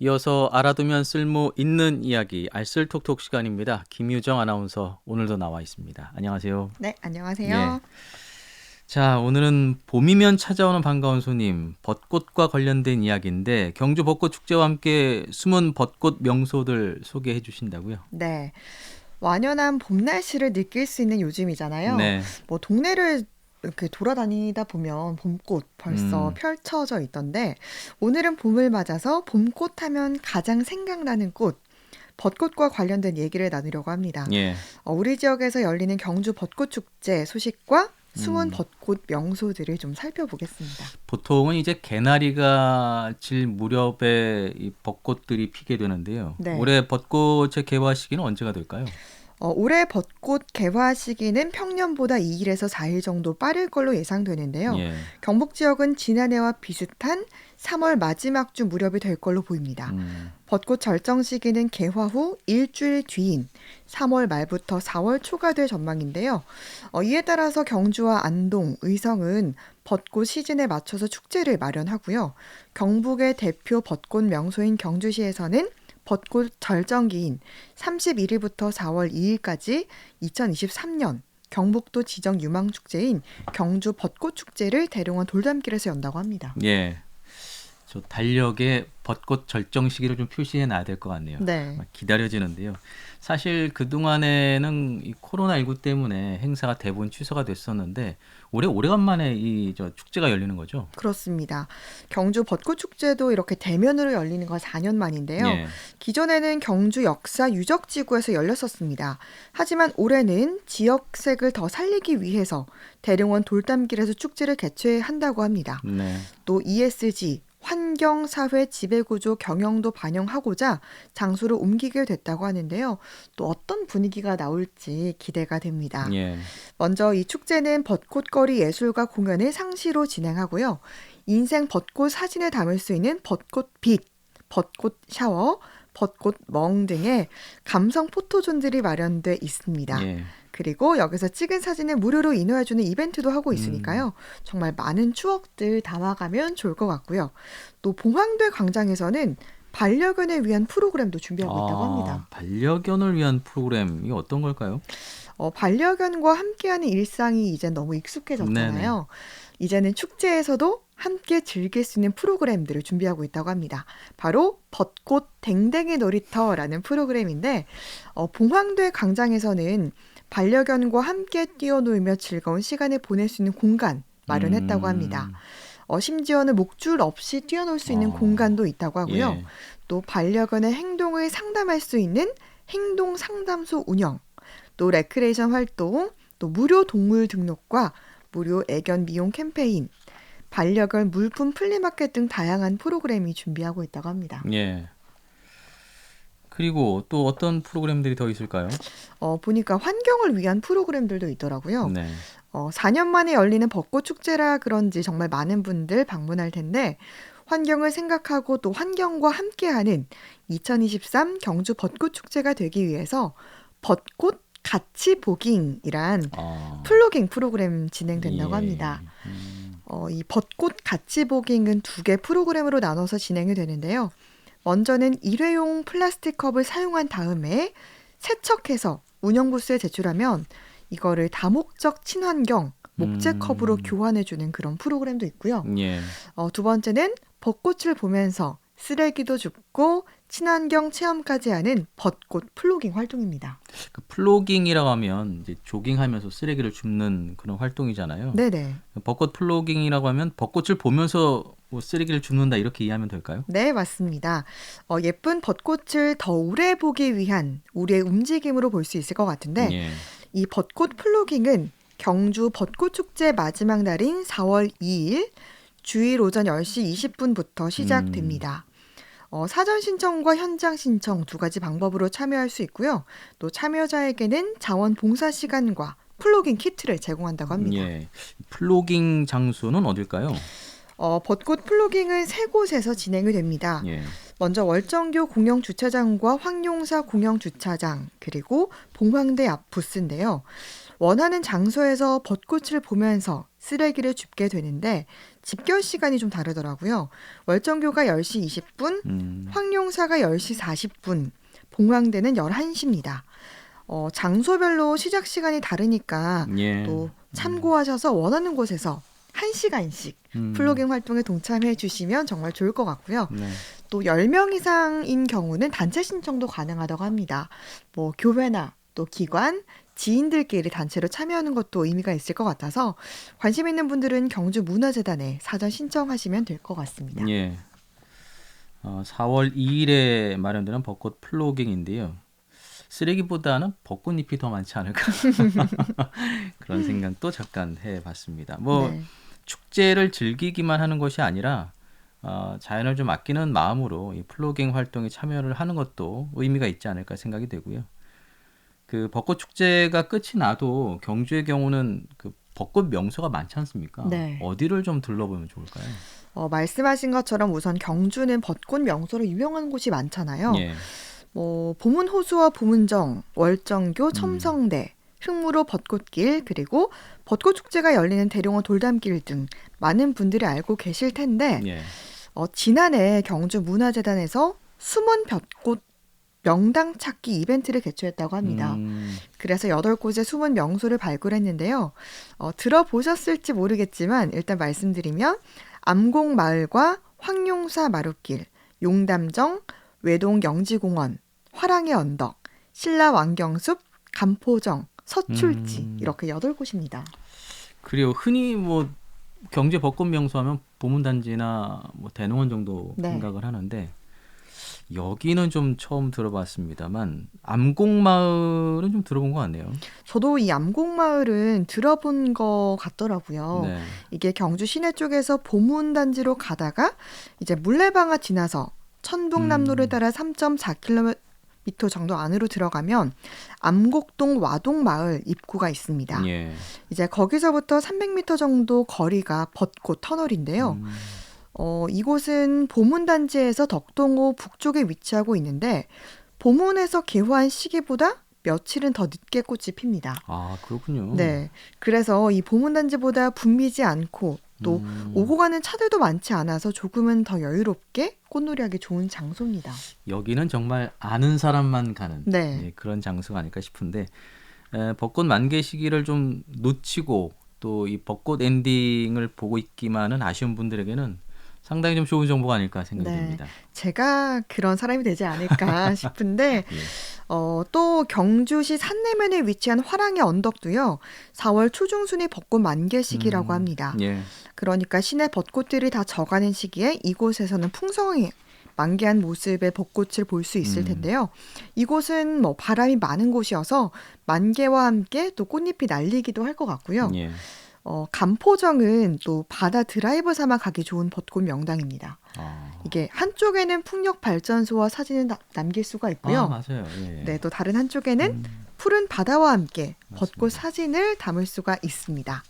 이어서 알아두면 쓸모 있는 이야기 알쓸톡톡 시간입니다. 김유정 아나운서 오늘도 나와 있습니다. 안녕하세요. 네, 예. 안녕하세요. 자, 오늘은 봄이면 찾아오는 반가운 손님, 벚꽃과 관련된 이야기인데 경주 벚꽃 축제와 함께 숨은 벚꽃 명소들 소개해 주신다고요? 네, 완연한 봄 날씨를 느낄 수 있는 요즘이잖아요. 네. 뭐 동네를 이렇게 돌아다니다 보면 봄꽃 벌써 음. 펼쳐져 있던데 오늘은 봄을 맞아서 봄꽃 하면 가장 생각나는 꽃, 벚꽃과 관련된 얘기를 나누려고 합니다. 예. 우리 지역에서 열리는 경주 벚꽃 축제 소식과 숨은 음. 벚꽃 명소들을 좀 살펴보겠습니다. 보통은 이제 개나리가 질 무렵에 이 벚꽃들이 피게 되는데요. 네. 올해 벚꽃의 개화 시기는 언제가 될까요? 올해 벚꽃 개화 시기는 평년보다 2일에서 4일 정도 빠를 걸로 예상되는데요. 예. 경북 지역은 지난해와 비슷한 3월 마지막 주 무렵이 될 걸로 보입니다. 음. 벚꽃 절정 시기는 개화 후 일주일 뒤인 3월 말부터 4월 초가 될 전망인데요. 이에 따라서 경주와 안동, 의성은 벚꽃 시즌에 맞춰서 축제를 마련하고요. 경북의 대표 벚꽃 명소인 경주시에서는 벚꽃 절정기인 31일부터 4월 2일까지 2023년 경북도 지정 유망축제인 경주 벚꽃축제를 대룡원 돌담길에서 연다고 합니다. 예. 저 달력에 벚꽃 절정 시기를 좀 표시해 놔야 될 것 같네요. 네. 기다려지는데요. 사실 그동안에는 이 코로나19 때문에 행사가 대부분 취소가 됐었는데 올해 오래간만에 이 저 축제가 열리는 거죠. 그렇습니다. 경주 벚꽃축제도 이렇게 대면으로 열리는 건 4년 만인데요. 예. 기존에는 경주 역사 유적지구에서 열렸었습니다. 하지만 올해는 지역색을 더 살리기 위해서 대룡원 돌담길에서 축제를 개최한다고 합니다. 네. 또 ESG 환경, 사회, 지배구조 경영도 반영하고자 장소를 옮기게 됐다고 하는데요. 또 어떤 분위기가 나올지 기대가 됩니다. 예. 먼저 이 축제는 벚꽃거리 예술가 공연을 상시로 진행하고요. 인생 벚꽃 사진을 담을 수 있는 벚꽃빛, 벚꽃 샤워, 벚꽃 멍 등의 감성 포토존들이 마련돼 있습니다. 예. 그리고 여기서 찍은 사진을 무료로 인화해주는 이벤트도 하고 음. 있으니까요. 정말 많은 추억들 담아가면 좋을 것 같고요. 또 봉황대 광장에서는 반려견을 위한 프로그램도 준비하고 있다고 합니다. 반려견을 위한 프로그램 이게 어떤 걸까요? 반려견과 함께하는 일상이 이제 너무 네네. 익숙해졌잖아요. 이제는 축제에서도 함께 즐길 수 있는 프로그램들을 준비하고 있다고 합니다. 바로 벚꽃 댕댕이 놀이터라는 프로그램인데 봉황대 광장에서는 반려견과 함께 뛰어놀며 즐거운 시간을 보낼 수 있는 공간 마련했다고 합니다. 음. 심지어는 목줄 없이 뛰어놀 수 있는 어. 공간도 있다고 하고요. 예. 또 반려견의 행동을 상담할 수 있는 행동 상담소 운영, 또 레크레이션 활동, 또 무료 동물 등록과 무료 애견 미용 캠페인, 반려견 물품 플리마켓 등 다양한 프로그램이 준비하고 있다고 합니다. 예. 그리고 또 어떤 프로그램들이 더 있을까요? 보니까 환경을 위한 프로그램들도 있더라고요. 네. 4년 만에 열리는 벚꽃 축제라 그런지 정말 많은 분들 방문할 텐데 환경을 생각하고 또 환경과 함께하는 2023 경주 벚꽃 축제가 되기 위해서 벚꽃 같이 보깅이란 아. 플로깅 프로그램 진행된다고 합니다. 예. 이 벚꽃 같이 보깅은 두 개 프로그램으로 나눠서 진행이 되는데요. 먼저는 일회용 플라스틱 컵을 사용한 다음에 세척해서 운영 부스에 제출하면 이거를 다목적 친환경 목재컵으로 음. 교환해주는 그런 프로그램도 있고요. 예. 두 번째는 벚꽃을 보면서 쓰레기도 줍고 친환경 체험까지 하는 벚꽃 플로깅 활동입니다. 그 플로깅이라고 하면 이제 조깅하면서 쓰레기를 줍는 그런 활동이잖아요. 네네. 벚꽃 플로깅이라고 하면 벚꽃을 보면서 뭐 쓰레기를 줍는다 이렇게 이해하면 될까요? 네, 맞습니다. 예쁜 벚꽃을 더 오래 보기 위한 우리의 움직임으로 볼 수 있을 것 같은데 예. 이 벚꽃 플로깅은 경주 벚꽃축제 마지막 날인 4월 2일 주일 오전 10시 20분부터 음. 시작됩니다. 사전 신청과 현장 신청 두 가지 방법으로 참여할 수 있고요. 또 참여자에게는 자원봉사 시간과 플로깅 키트를 제공한다고 합니다. 예. 플로깅 장소는 어딜까요? 벚꽃 플로깅은 세 곳에서 진행이 됩니다. 예. 먼저 월정교 공영주차장과 황룡사 공영주차장 그리고 봉황대 앞 부스인데요. 원하는 장소에서 벚꽃을 보면서 쓰레기를 줍게 되는데 집결 시간이 좀 다르더라고요. 월정교가 10시 20분, 황룡사가 10시 40분, 봉황대는 11시입니다. 장소별로 시작 시간이 다르니까 예. 또 참고하셔서 원하는 곳에서 1시간씩 플로깅 활동에 동참해 주시면 정말 좋을 것 같고요. 네. 또 10명 이상인 경우는 단체 신청도 가능하다고 합니다. 뭐 교회나 또 기관, 지인들끼리 단체로 참여하는 것도 의미가 있을 것 같아서 관심 있는 분들은 경주문화재단에 사전 신청하시면 될 것 같습니다. 예. 4월 2일에 마련되는 벚꽃 플로깅인데요. 쓰레기보다는 벚꽃잎이 더 많지 않을까 그런 생각도 잠깐 해봤습니다. 뭐 네. 축제를 즐기기만 하는 것이 아니라 자연을 좀 아끼는 마음으로 이 플로깅 활동에 참여를 하는 것도 의미가 있지 않을까 생각이 되고요. 그 벚꽃 축제가 끝이 나도 경주의 경우는 그 벚꽃 명소가 많지 않습니까? 네. 어디를 좀 둘러보면 좋을까요? 말씀하신 것처럼 우선 경주는 벚꽃 명소로 유명한 곳이 많잖아요. 예. 보문호수와 보문정, 월정교, 첨성대, 흑무로 벚꽃길, 그리고 벚꽃축제가 열리는 대룡원 돌담길 등 많은 분들이 알고 계실 텐데 예. 지난해 경주문화재단에서 숨은 벚꽃 명당 찾기 이벤트를 개최했다고 합니다. 그래서 8곳의 숨은 명소를 발굴했는데요. 들어보셨을지 모르겠지만 일단 말씀드리면 암곡마을과 황룡사 마룻길, 용담정, 외동 영지공원, 화랑의 언덕, 신라 왕경숲, 감포정, 서출지 이렇게 8곳입니다. 그리고 흔히 뭐 경제 벚꽃 명소하면 보문단지나 뭐 대농원 정도 네. 생각을 하는데 여기는 좀 처음 들어봤습니다만 암곡마을은 좀 들어본 것 같네요. 저도 이 암곡마을은 들어본 것 같더라고요. 네. 이게 경주 시내 쪽에서 보문단지로 가다가 이제 물레방아 지나서 천북남로를 따라 3.4km 정도 안으로 들어가면 암곡동 와동마을 입구가 있습니다. 예. 이제 거기서부터 300m 정도 거리가 벚꽃 터널인데요. 이곳은 보문단지에서 덕동호 북쪽에 위치하고 있는데 보문에서 개화한 시기보다 며칠은 더 늦게 꽃이 핍니다. 아, 그렇군요. 네, 그래서 이 보문단지보다 붐비지 않고 또 오고 가는 차들도 많지 않아서 조금은 더 여유롭게 꽃놀이하기 좋은 장소입니다. 여기는 정말 아는 사람만 가는 네. 예, 그런 장소가 아닐까 싶은데 벚꽃 만개 시기를 좀 놓치고 또 이 벚꽃 엔딩을 보고 있기만은 아쉬운 분들에게는 상당히 좀 좋은 정보가 아닐까 생각이 네. 듭니다. 제가 그런 사람이 되지 않을까 싶은데 예. 또 경주시 산내면에 위치한 화랑의 언덕도요. 4월 초중순이 벚꽃 만개 시기라고 합니다. 예. 그러니까 시내 벚꽃들이 다 져가는 시기에 이곳에서는 풍성히 만개한 모습의 벚꽃을 볼 수 있을 텐데요. 이곳은 뭐 바람이 많은 곳이어서 만개와 함께 또 꽃잎이 날리기도 할 것 같고요. 예. 감포정은 또 바다 드라이브 삼아 가기 좋은 벚꽃 명당입니다. 이게 한쪽에는 풍력 발전소와 사진을 남길 수가 있고요. 아, 맞아요. 예. 네, 또 다른 한쪽에는 푸른 바다와 함께 벚꽃 맞습니다. 사진을 담을 수가 있습니다.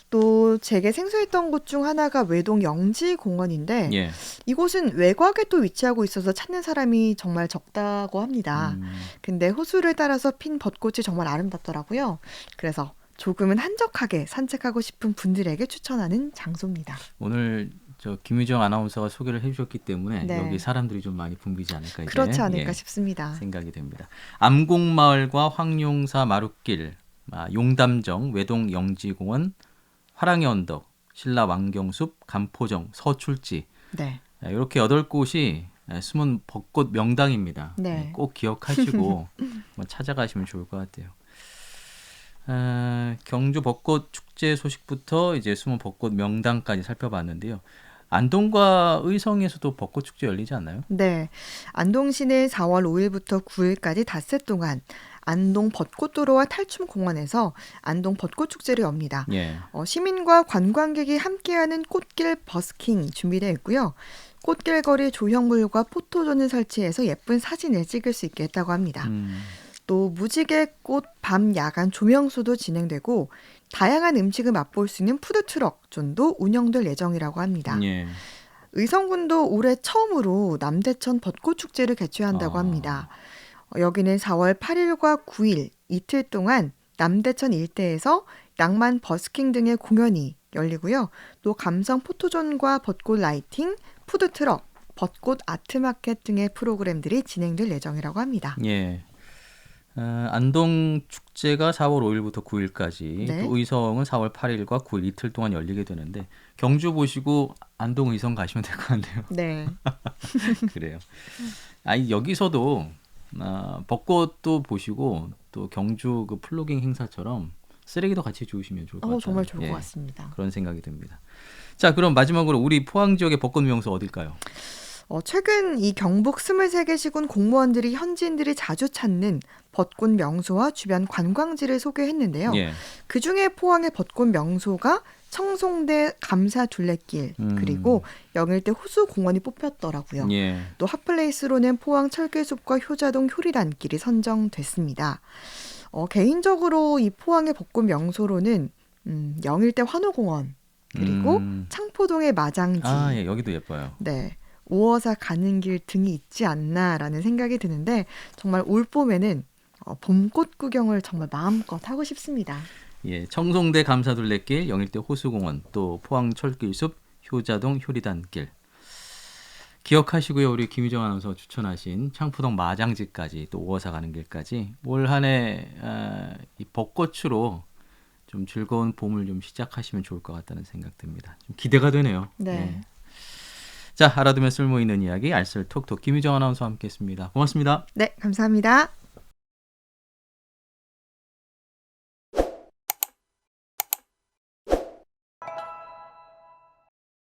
또 제게 생소했던 곳 중 하나가 외동 영지공원인데 예. 이곳은 외곽에 또 위치하고 있어서 찾는 사람이 정말 적다고 합니다. 근데 호수를 따라서 핀 벚꽃이 정말 아름답더라고요. 그래서 조금은 한적하게 산책하고 싶은 분들에게 추천하는 장소입니다. 오늘 저 김유정 아나운서가 소개를 해주셨기 때문에 네. 여기 사람들이 좀 많이 붐비지 않을까 이제 그렇지 않을까 예, 싶습니다. 생각이 됩니다. 암곡마을과 황룡사 마룻길, 용담정, 외동 영지공원, 화랑의 언덕, 신라 왕경숲, 감포정, 서출지 네. 이렇게 8곳이 숨은 벚꽃 명당입니다. 네. 꼭 기억하시고 한번 찾아가시면 좋을 것 같아요. 경주 벚꽃 축제 소식부터 이제 숨은 벚꽃 명당까지 살펴봤는데요. 안동과 의성에서도 벚꽃 축제 열리지 않나요? 네. 안동시는 4월 5일부터 9일까지 닷새 동안 안동 벚꽃도로와 탈춤공원에서 안동 벚꽃축제를 엽니다. 예. 시민과 관광객이 함께하는 꽃길 버스킹 준비되어 있고요. 꽃길 거리 조형물과 포토존을 설치해서 예쁜 사진을 찍을 수 있게 했다고 합니다. 또 무지개 꽃 밤 야간 조명소도 진행되고 다양한 음식을 맛볼 수 있는 푸드트럭 존도 운영될 예정이라고 합니다. 예. 의성군도 올해 처음으로 남대천 벚꽃축제를 개최한다고 합니다. 여기는 4월 8일과 9일 이틀 동안 남대천 일대에서 낭만 버스킹 등의 공연이 열리고요. 또 감성 포토존과 벚꽃 라이팅, 푸드트럭, 벚꽃 아트마켓 등의 프로그램들이 진행될 예정이라고 합니다. 예. 안동 축제가 4월 5일부터 9일까지, 네. 또 의성은 4월 8일과 9일 이틀 동안 열리게 되는데 경주 보시고 안동 의성 가시면 될 것 같네요. 네. 그래요. 아니 여기서도 벚꽃도 보시고 또 경주 그 플로깅 행사처럼 쓰레기도 같이 주우시면 좋을 것 같아요. 정말 좋을 예, 것 같습니다. 그런 생각이 듭니다. 자, 그럼 마지막으로 우리 포항 지역의 벚꽃 명소 어딜까요? 최근 이 경북 23개 시군 공무원들이 현지인들이 자주 찾는 벚꽃 명소와 주변 관광지를 소개했는데요. 예. 그중에 포항의 벚꽃 명소가 청송대 감사둘레길 그리고 영일대 호수공원이 뽑혔더라고요. 예. 또 핫플레이스로는 포항 철길숲과 효자동 효리단길이 선정됐습니다. 개인적으로 이 포항의 벚꽃 명소로는 영일대 환호공원 그리고 창포동의 마장지 예, 여기도 예뻐요. 네. 오어사 가는 길 등이 있지 않나라는 생각이 드는데 정말 올 봄에는 봄꽃 구경을 정말 마음껏 하고 싶습니다. 예, 청송대 감사둘레길, 영일대 호수공원, 또 포항 철길숲, 효자동 효리단길. 기억하시고요. 우리 김유정 아나운서 추천하신 창포동 마장지까지, 또 오어사 가는 길까지 올 한해 이 벚꽃으로 좀 즐거운 봄을 좀 시작하시면 좋을 것 같다는 생각 듭니다. 좀 기대가 되네요. 네. 예. 자, 알아두면 쓸모 있는 이야기 알쓸톡톡 김유정 아나운서와 함께했습니다. 고맙습니다. 네, 감사합니다.